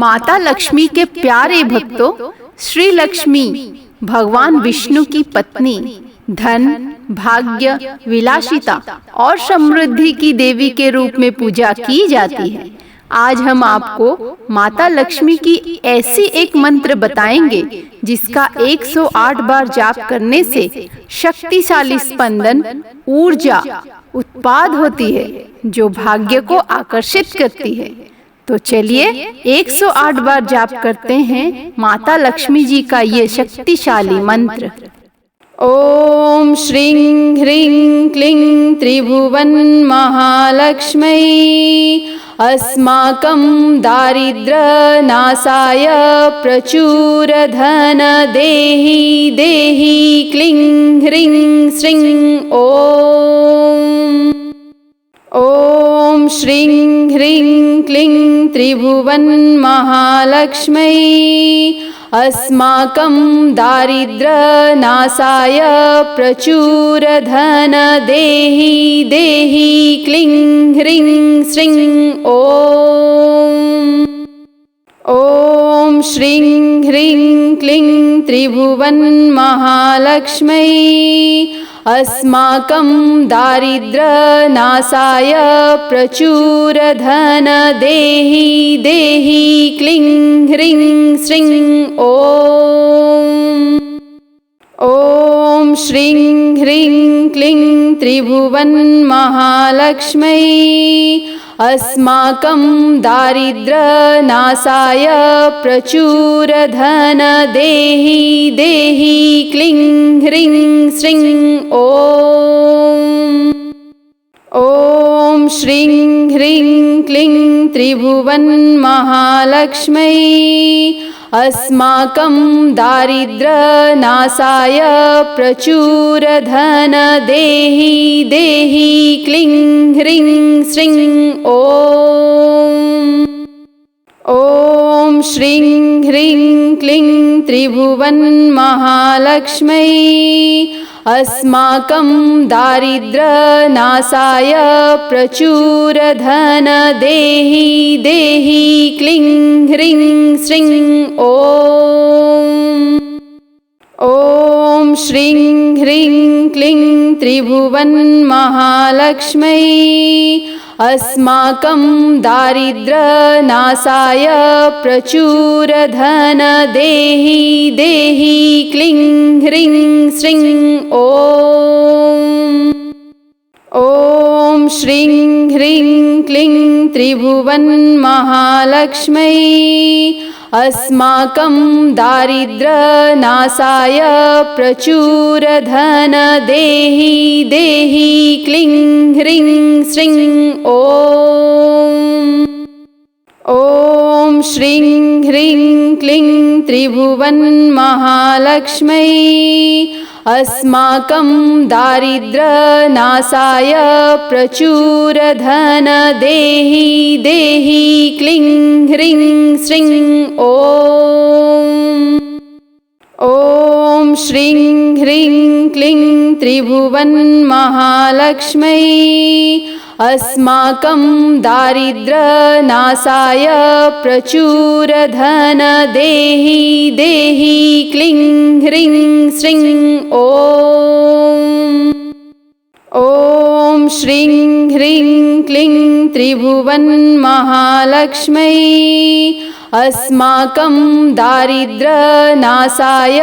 माता लक्ष्मी के प्यारे भक्तों, श्री लक्ष्मी भगवान विष्णु की पत्नी, धन, भाग्य, विलासिता और समृद्धि की देवी के रूप में पूजा की जाती है। आज हम आपको माता लक्ष्मी की ऐसी एक मंत्र बताएंगे जिसका 108 बार जाप करने से शक्तिशाली स्पंदन, ऊर्जा उत्पाद होती है जो भाग्य को आकर्षित करती है। तो चलिए 108 बार जाप करते हैं माता लक्ष्मी जी का ये शक्तिशाली मंत्र। ओम श्रीं ह्रीं क्लीं त्रिभुवन महालक्ष्मै अस्माकं दारिद्र्य नाशाय प्रचुर धन देहि देहि क्लीं ह्रीं श्रीं ओम श्रीं ह्रीं क्लीं त्रिभुवन महालक्ष्मै अस्माकं दारिद्र्य नाशाय प्रचुर धन देहि देहि क्लीं ह्रीं श्रीं ओम श्रीं ह्रीं क्लीं त्रिभुवन महालक्ष्मै अस्माकं दारिद्र्य नाशाय प्रचुर धन देहि देहि क्लीं ह्रीं श्रीं ओम श्रीं ह्रीं क्लीं त्रिभुवन महालक्ष्मै अस्माकं दारिद्र्य नाशाय प्रचुर धन देहि देहि क्लीं ह्रीं श्रीं ओम श्रीं ह्रीं क्लीं त्रिभुवन महालक्ष्मै अस्माकं दारिद्र्य नाशाय प्रचुर धन देहि देहि क्लीं ह्रीं श्रीं ओम श्रीं ह्रीं क्लीं त्रिभुवन महालक्ष्मै अस्माकं दारिद्र्य नाशाय प्रचुर धन देहि देहि क्लीं ह्रीं श्रीं ओम श्रीं ह्रीं क्लीं त्रिभुवन महालक्ष्मै अस्माकं दारिद्र्य नाशाय प्रचुर धन देहि देहि क्लीं ह्रीं श्रीं ओम श्रीं ह्रीं क्लीं त्रिभुवन महालक्ष्मै अस्माकं दारिद्र्य नाशाय प्रचुर धन देहि देहि क्लीं ह्रीं श्रीं ओम श्रीं ह्रीं क्लीं त्रिभुवन महालक्ष्मै अस्माकं दारिद्र्य नाशाय प्रचुर धन देहि देहि क्लीं ह्रीं श्रीं ओम श्रीं ह्रीं क्लीं त्रिभुवन महालक्ष्मै अस्माकं दारिद्र्य नाशाय प्रचुर धन देहि देहि क्लीं ह्रीं श्रीं ओम श्रीं ह्रीं क्लीं त्रिभुवन महालक्ष्मै अस्माकं दारिद्र्य नाशाय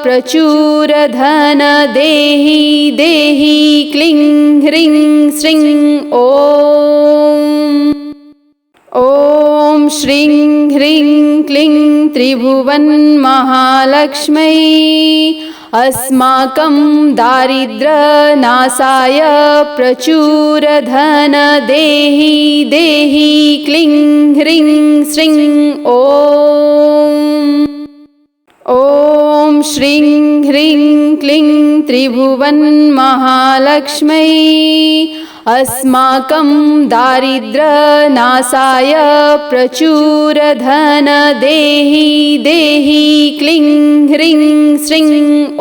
प्रचुर धन देहि देहि क्लीं ह्रीं श्रीं ओम श्रीं ह्रीं क्लीं त्रिभुवन महालक्ष्मै अस्माकं दारिद्र्य नाशाय प्रचुर धन देहि देहि क्लीं ह्रीं श्रीं ओम श्रीं ह्रीं क्लीं त्रिभुवन महालक्ष्मै अस्माकं दारिद्र्य नाशाय प्रचुर धन देहि देहि क्लीं ह्रीं श्रीं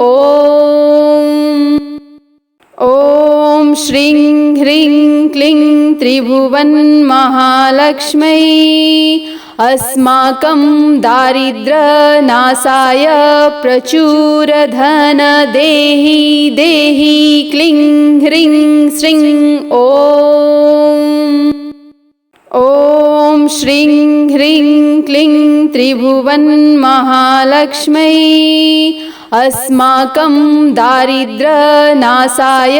ओम श्रीं ह्रीं क्लीं त्रिभुवन महालक्ष्मै अस्माकं दारिद्र्यनाशाय प्रचुरधन देहि देहि क्लीं ह्रीं श्रीं ॐ श्रीं ह्रीं क्लीं त्रिभुवनमहालक्ष्म्यै अस्माकं दारिद्र्यनाशाय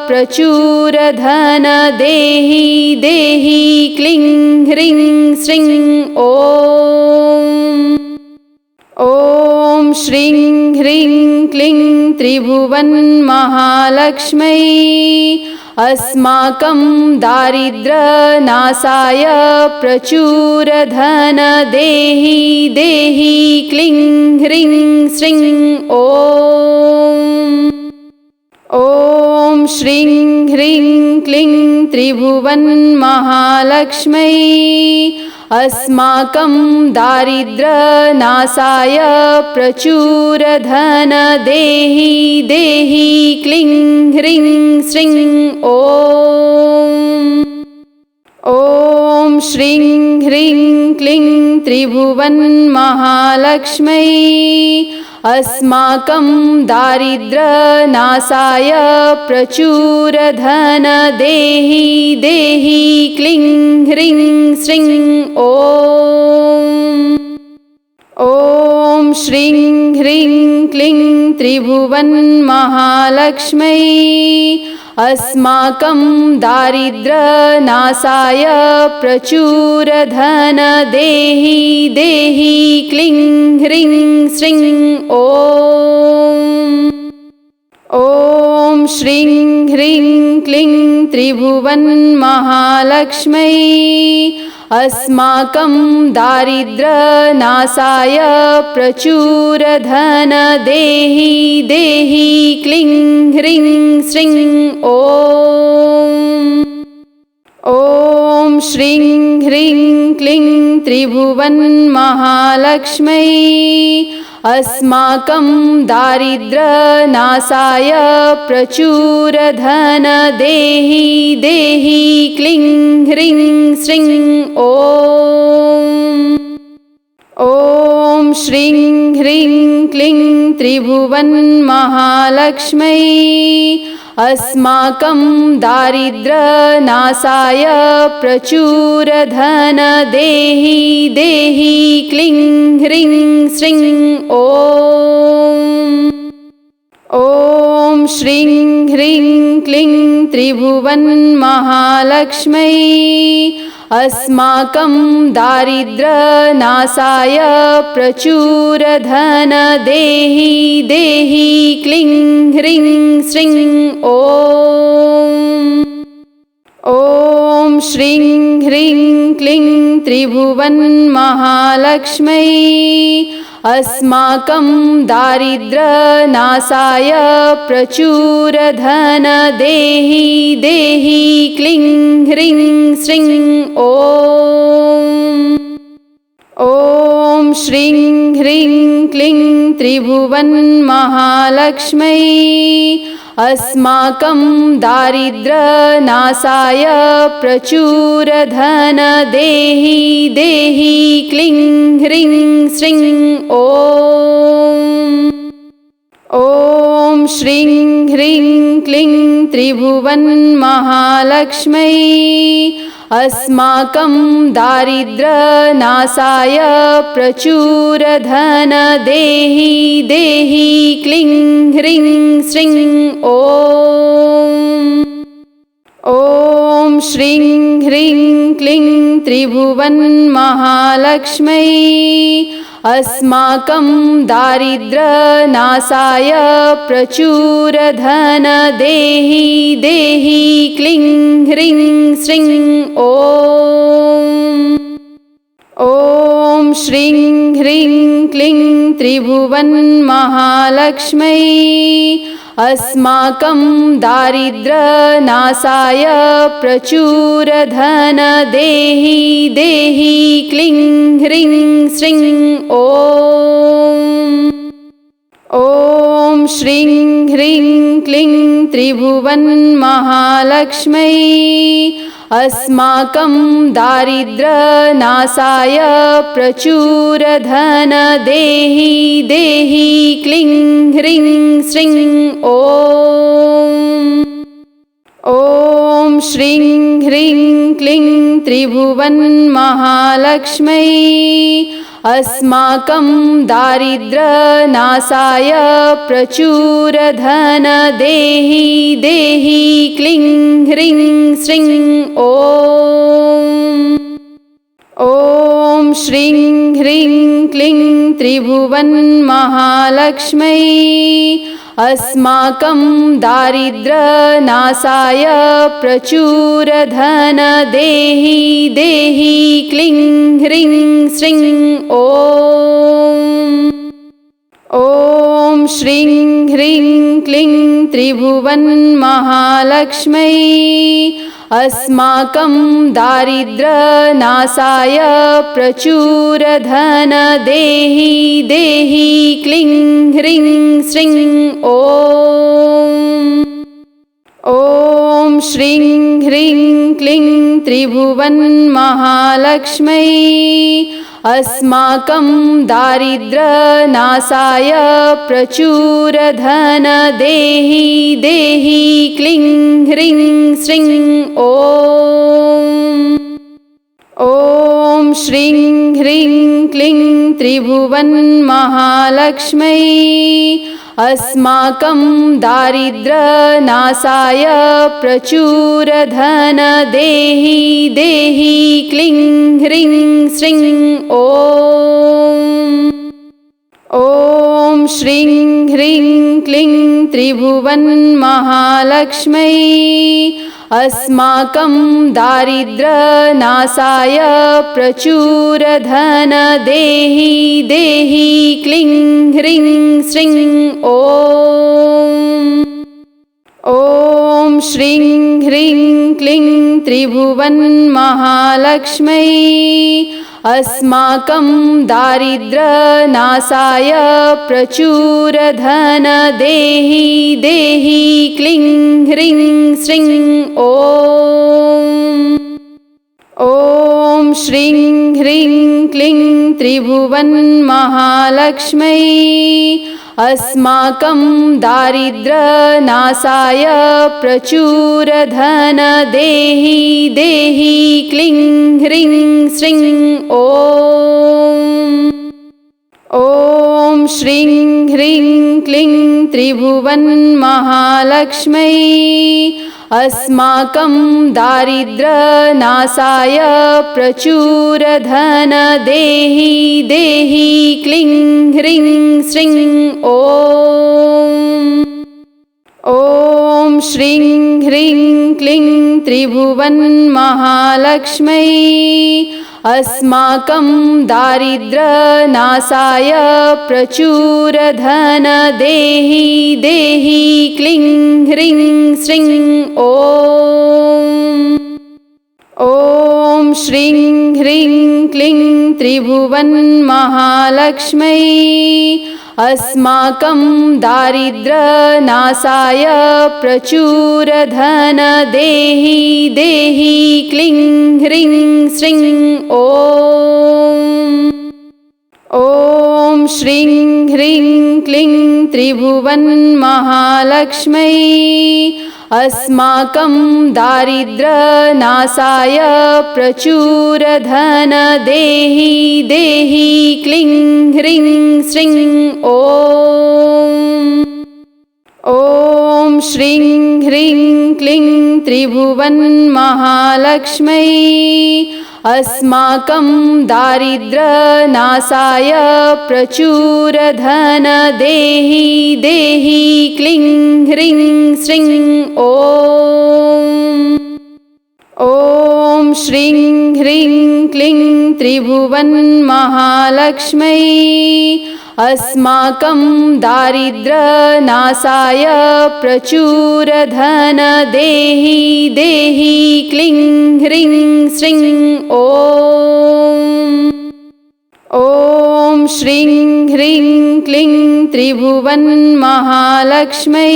प्रचुरधन देहि देहि क्लीं ह्रीं श्रीं ॐ श्रीं ह्रीं क्लीं त्रिभुवनमहालक्ष्म्यै अस्माकं दारिद्र्यनाशाय प्रचुरधन देहि देहि क्लीं ह्रीं श्रीं ॐ श्रीं ह्रीं क्लीं त्रिभुवनमहालक्ष्म्यै अस्माकं दारिद्र्यनाशाय प्रचुरधन देहि देहि क्लीं ह्रीं श्रीं ॐ श्रीं ह्रीं क्लीं त्रिभुवनमहालक्ष्म्यै अस्माकं दारिद्र्यनाशाय प्रचुरधन देहि देहि क्लीं ह्रीं श्रीं ॐ श्रीं ह्रीं क्लीं त्रिभुवनमहालक्ष्म्यै अस्माकं दारिद्र्यनाशाय प्रचुरधन देहि देहि क्लीं ह्रीं श्रीं ॐ श्रीं ह्रीं क्लीं त्रिभुवनमहालक्ष्म्यै अस्माकं दारिद्र्यनाशाय प्रचुरधन देहि देहि क्लीं ह्रीं श्रीं ॐ श्रीं ह्रीं क्लीं त्रिभुवनमहालक्ष्म्यै अस्माकं दारिद्र्यनाशाय प्रचुरधन देहि देहि क्लीं ह्रीं श्रीं ॐ श्रीं ह्रीं क्लीं त्रिभुवनमहालक्ष्म्यै अस्माकं दारिद्र्यनाशाय प्रचुरधन देहि देहि क्लीं ह्रीं श्रीं ॐ श्रीं ह्रीं क्लीं त्रिभुवनमहालक्ष्म्यै अस्माकं दारिद्र्यनाशाय प्रचुरधन देहि देहि क्लीं ह्रीं श्रीं ॐ श्रीं ह्रीं क्लीं त्रिभुवनमहालक्ष्म्यै अस्माकं दारिद्र्यनाशाय प्रचुरधन देहि देहि क्लीं ह्रीं श्रीं ॐ श्रीं ह्रीं क्लीं त्रिभुवनमहालक्ष्म्यै अस्माकं दारिद्र्यनाशाय प्रचुरधन देहि देहि क्लीं ह्रीं श्रीं ॐ श्रीं ह्रीं क्लीं त्रिभुवनमहालक्ष्म्यै अस्माकं दारिद्र्यनाशाय प्रचुरधन देहि देहि क्लीं ह्रीं श्रीं ॐ श्रीं ह्रीं क्लीं त्रिभुवनमहालक्ष्म्यै अस्माकं दारिद्र्यनाशाय प्रचुरधन देहि देहि क्लीं ह्रीं श्रीं ॐ श्रीं ह्रीं क्लीं त्रिभुवनमहालक्ष्म्यै अस्माकं दारिद्र्यनाशाय प्रचुरधन देहि देहि क्लीं ह्रीं श्रीं ॐ श्रीं ह्रीं क्लीं त्रिभुवनमहालक्ष्म्यै अस्माकं दारिद्र्यनाशाय प्रचुरधन देहि देहि क्लीं ह्रीं श्रीं ॐ श्रीं ह्रीं क्लीं त्रिभुवनमहालक्ष्म्यै अस्माकं दारिद्र्यनाशाय प्रचुरधन देहि देहि क्लीं ह्रीं श्रीं ॐ श्रीं ह्रीं क्लीं त्रिभुवनमहालक्ष्म्यै अस्माकं दारिद्र्यनाशाय प्रचुरधन देहि देहि क्लीं ह्रीं श्रीं ॐ श्रीं ह्रीं क्लीं त्रिभुवनमहालक्ष्म्यै अस्माकं दारिद्र्यनाशाय प्रचुरधन देहि देहि क्लीं ह्रीं श्रीं ॐ श्रीं ह्रीं क्लीं त्रिभुवनमहालक्ष्म्यै अस्माकं दारिद्र्यनाशाय प्रचुरधन देहि देहि क्लीं ह्रीं श्रीं ॐ श्रीं ह्रीं क्लीं त्रिभुवनमहालक्ष्म्यै अस्माकं दारिद्र्यनाशाय प्रचुरधन देहि देहि क्लीं ह्रीं श्रीं ॐ श्रीं ह्रीं क्लीं त्रिभुवनमहालक्ष्म्यै अस्माकं दारिद्र्यनाशाय प्रचुरधन देहि देहि क्लीं ह्रीं श्रीं ॐ श्रीं ह्रीं क्लीं त्रिभुवनमहालक्ष्म्यै अस्माकं दारिद्र्यनाशाय प्रचुरधन देहि देहि क्लीं ह्रीं श्रीं ॐ श्रीं ह्रीं क्लीं त्रिभुवनमहालक्ष्म्यै अस्माकं दारिद्र्यनाशाय प्रचुरधन देहि देहि क्लीं ह्रीं श्रीं ॐ श्रीं ह्रीं क्लीं त्रिभुवनमहालक्ष्म्यै अस्माकं दारिद्र्यनाशाय प्रचुरधन देहि देहि क्लीं ह्रीं श्रीं ॐ श्रीं ह्रीं क्लीं त्रिभुवनमहालक्ष्म्यै अस्माकं दारिद्र्यनाशाय प्रचुरधन देहि देहि क्लीं ह्रीं श्रीं ॐ श्रीं ह्रीं क्लीं त्रिभुवनमहालक्ष्म्यै अस्माकं दारिद्र्यनाशाय प्रचुरधन देहि देहि क्लीं ह्रीं श्रीं ॐ श्रीं ह्रीं क्लीं त्रिभुवनमहालक्ष्म्यै अस्माकं दारिद्र्यनाशाय प्रचुरधन देहि देहि क्लीं ह्रीं श्रीं ॐ श्रीं ह्रीं क्लीं त्रिभुवनमहालक्ष्म्यै अस्माकं दारिद्र्यनाशाय प्रचुरधन देहि देहि क्लीं ह्रीं श्रीं ॐ श्रीं ह्रीं क्लीं त्रिभुवनमहालक्ष्म्यै अस्माकं दारिद्र्यनाशाय प्रचुरधन देहि देहि क्लीं ह्रीं श्रीं ॐ श्रीं ह्रीं क्लीं त्रिभुवनमहालक्ष्म्यै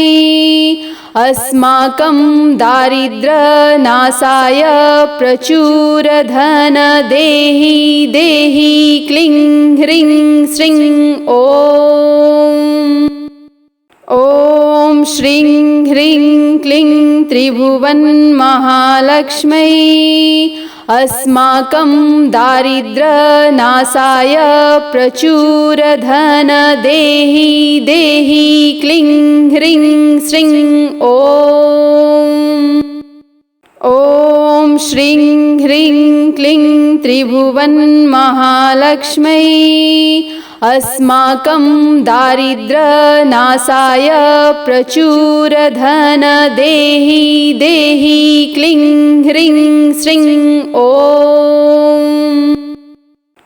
अस्माकं दारिद्र्यनाशाय प्रचुरधन देहि देहि क्लीं ह्रीं श्रीं ॐ श्रीं ह्रीं क्लीं त्रिभुवनमहालक्ष्म्यै अस्माकं दारिद्र्यनाशाय प्रचुरधन देहि देहि क्लीं ह्रीं श्रीं ॐ श्रीं ह्रीं क्लीं त्रिभुवनमहालक्ष्म्यै अस्माकं दारिद्र्यनाशाय प्रचुरधन देहि देहि क्लीं ह्रीं श्रीं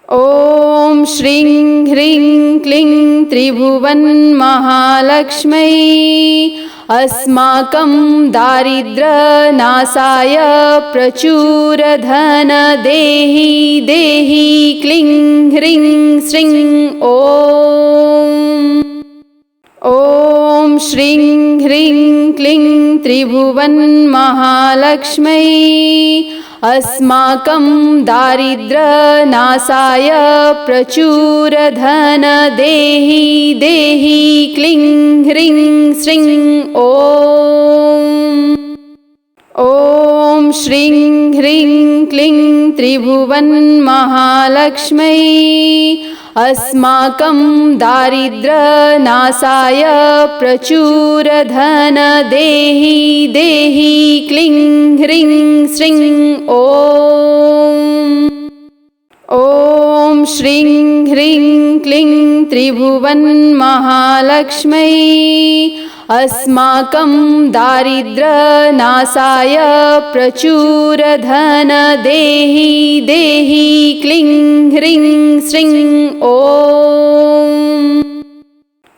ॐ श्रीं ह्रीं क्लीं त्रिभुवनमहालक्ष्म्यै अस्माकं दारिद्र्यनाशाय प्रचुरधन देहि देहि क्लीं ह्रीं श्रीं ॐ श्रीं ह्रीं क्लीं त्रिभुवनमहालक्ष्म्यै अस्माकं दारिद्र्यनाशाय प्रचुरधन देहि देहि क्लीं ह्रीं श्रीं ॐ श्रीं ह्रीं क्लीं त्रिभुवनमहालक्ष्म्यै अस्माकं दारिद्र्यनाशाय प्रचुरधन देहि देहि क्लीं ह्रीं श्रीं ॐ श्रीं ह्रीं क्लीं त्रिभुवनमहालक्ष्म्यै अस्माकं दारिद्र्यनाशाय प्रचुरधन देहि देहि क्लीं ह्रीं श्रीं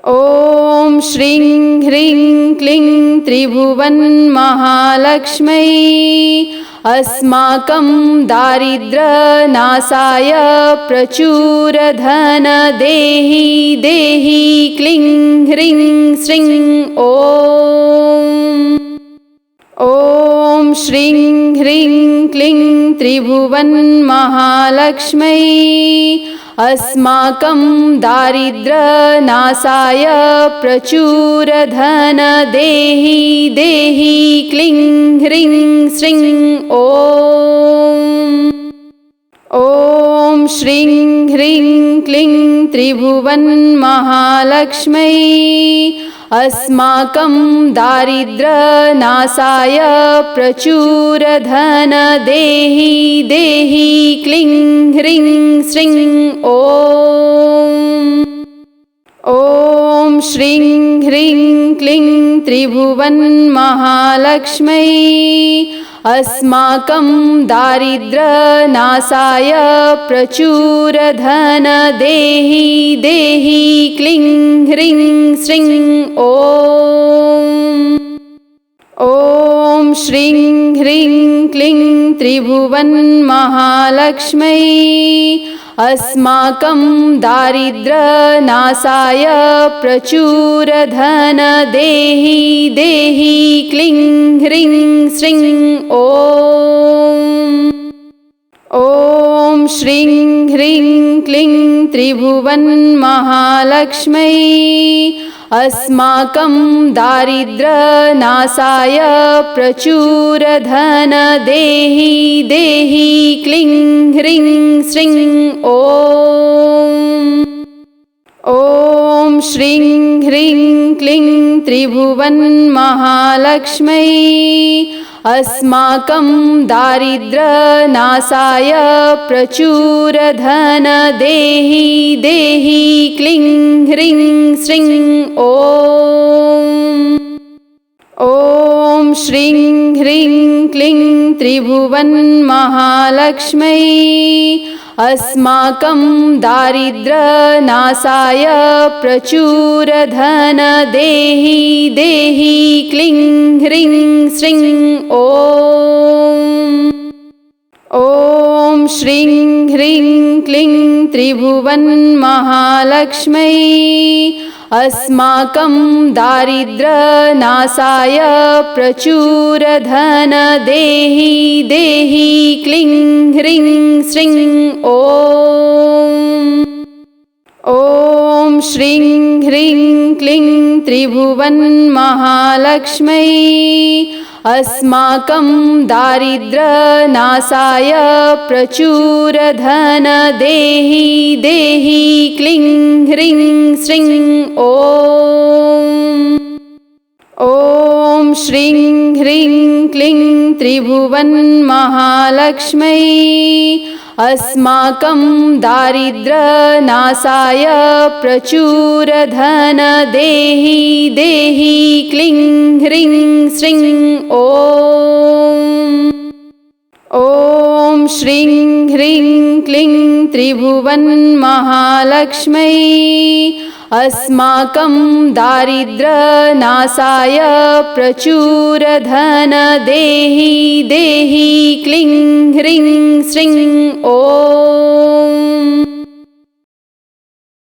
ॐ श्रीं ह्रीं क्लीं त्रिभुवनमहालक्ष्म्यै अस्माकं दारिद्र्यनाशाय प्रचुरधन देहि देहि क्लीं ह्रीं श्रीं ॐ श्रीं ह्रीं क्लीं त्रिभुवनमहालक्ष्म्यै अस्माकं दारिद्र्यनाशाय प्रचुरधन देहि देहि क्लीं ह्रीं श्रीं ॐ श्रीं ह्रीं क्लीं त्रिभुवनमहालक्ष्म्यै अस्माकं दारिद्र्यनाशाय प्रचुरधन देहि देहि क्लीं ह्रीं श्रीं ॐ श्रीं ह्रीं क्लीं त्रिभुवनमहालक्ष्म्यै अस्माकं दारिद्र्यनाशाय प्रचुरधन देहि देहि क्लीं ह्रीं श्रीं ॐ श्रीं ह्रीं क्लीं त्रिभुवनमहालक्ष्म्यै अस्माकं दारिद्र्यनाशाय प्रचुरधन देहि देहि क्लीं ह्रीं श्रीं ॐ श्रीं ह्रीं क्लीं त्रिभुवनमहालक्ष्म्यै अस्माकं दारिद्र्यनाशाय प्रचुरधन देहि देहि क्लीं ह्रीं श्रीं ॐ श्रीं ह्रीं क्लीं त्रिभुवनमहालक्ष्म्यै अस्माकं दारिद्र्यनाशाय प्रचुरधन देहि देहि क्लीं ह्रीं श्रीं ॐ श्रीं ह्रीं क्लीं त्रिभुवनमहालक्ष्म्यै अस्माकं दारिद्र्यनाशाय प्रचुरधन देहि देहि क्लीं ह्रीं श्रीं ॐ श्रीं ह्रीं क्लीं त्रिभुवनमहालक्ष्म्यै अस्माकं दारिद्र्यनाशाय प्रचुरधन देहि देहि क्लीं ह्रीं श्रीं ॐ श्रीं ह्रीं क्लीं त्रिभुवनमहालक्ष्मै अस्माकं दारिद्र्यनाशाय प्रचुरधन देहि देहि क्लीं ह्रीं श्रीं ॐ श्रीं ह्रीं क्लीं त्रिभुवनमहालक्ष्मै अस्माकं दारिद्र्यनाशाय प्रचुरधन देहि देहि क्लीं ह्रीं श्रीं ॐ श्रीं ह्रीं क्लीं त्रिभुवनमहालक्ष्मै अस्माकं दारिद्र्यनाशाय प्रचुरधन देहि देहि क्लीं ह्रीं श्रीं ॐ